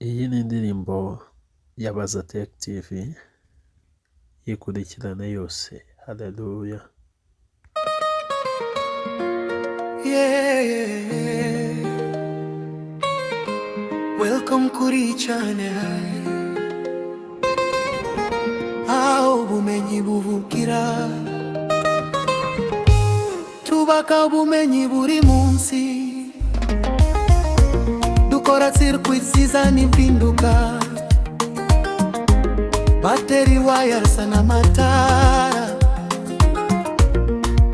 Iyi ni indirimbo ya Bazatec TV yikurikirana yose. Haleluya. Welcome kuri channel aho ubumenyi buvukira, tubaka ubumenyi buri munsi, dukora circuit zizana impinduka, battery wires n'amatara,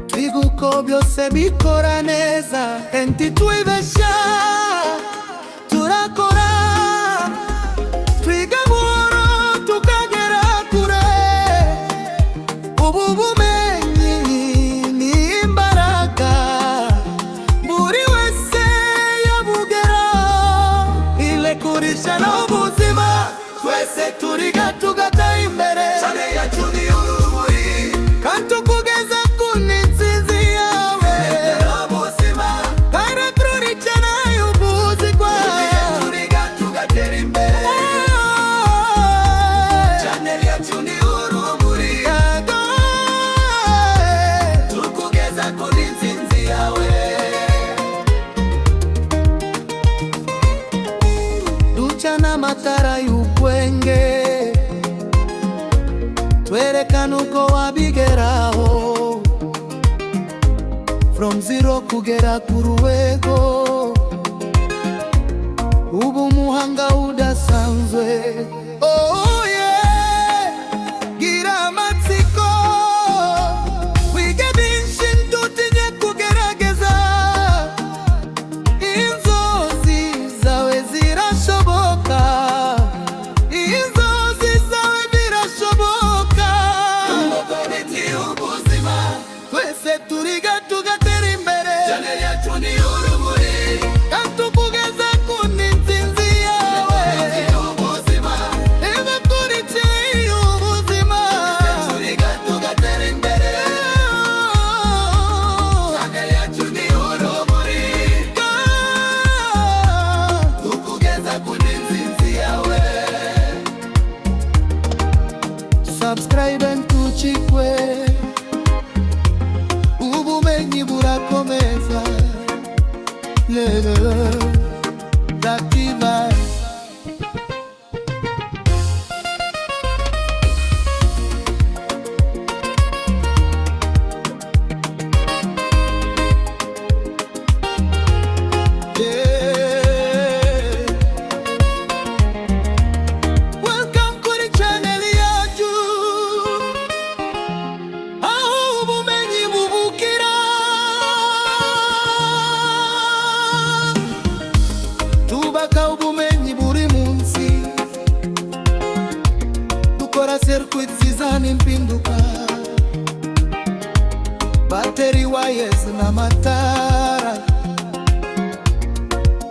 twiga uko byose bikora neza, ntitwibeshya, turakora, twiga buhoro tukagera kure. Ubu bumenyi ni imbaraga, buri wese yabugeraho, ilekurisha n'ubuzima, twese turiga tugatera imbere. Channel yacu ni urumuri, kandi tukugeza ku ntsinzi yawe. Ubuzima kandi turikana ubuzigwa, turiga tugatera imbere. Channel yacu ni urumuri, tukugeza ku ntsinzi yawe. Ducana amatara y'ubwenge, twerekana uko wabigeraho, from zero kugera ku rwego. Ubu umuhanga udasanzwe, oh yeah, gira amatsiko, wige byinshi ntutinye kugerageza, inzozi zawe zirashoboka, inzozi zawe birashoboka. Umukomiti ubuzima, twese turiga tugatera imbere. Channel yacu ni urumuri, kandi tukugeza ku ntsinzi yawe. Ubuzima ibakurikiye ubuzima, turiga tugatera imbere. Channel yacu ni urumuri, tukugeza ku ntsinzi yawe. Subscribe ntucikwe, ubumenyi burakomeza. Dakiva welcome kuri channel yacu, aho ubumenyi buvukira, tubaka ubumenyi buri munsi, dukora circuit zizana impinduka, battery wires n'amatara,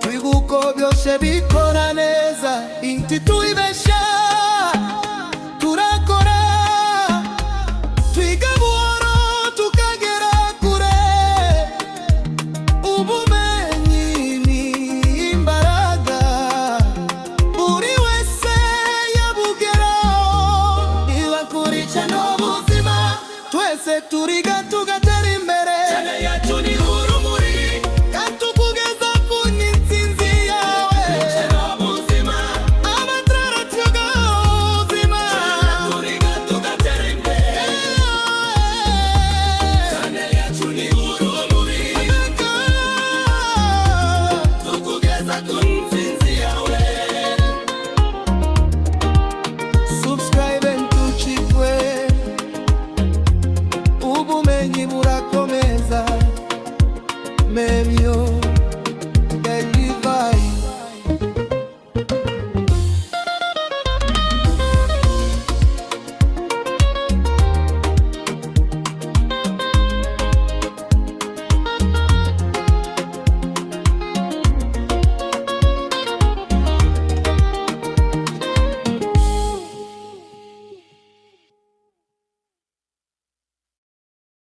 twiga uko byose bikora neza, ntitwibeshya, turakora, twiga buhoro tukagera kure. Ubumenyi ni imbaraga, buri wese yabugeraho, ibakurikiye n'ubuzima, twese turiga tugatera imbere. Channel yacu ni urumuri, kandi tukugeza ku ntsinzi yawe. Ubuzima amatara twiga ubuzima, turiga tugatera imbere. Channel yacu ni urumuri, tukugeza ku ntsinzi yawe. Subscribe ntucikwe, ubumenyi burakomeza. Maybe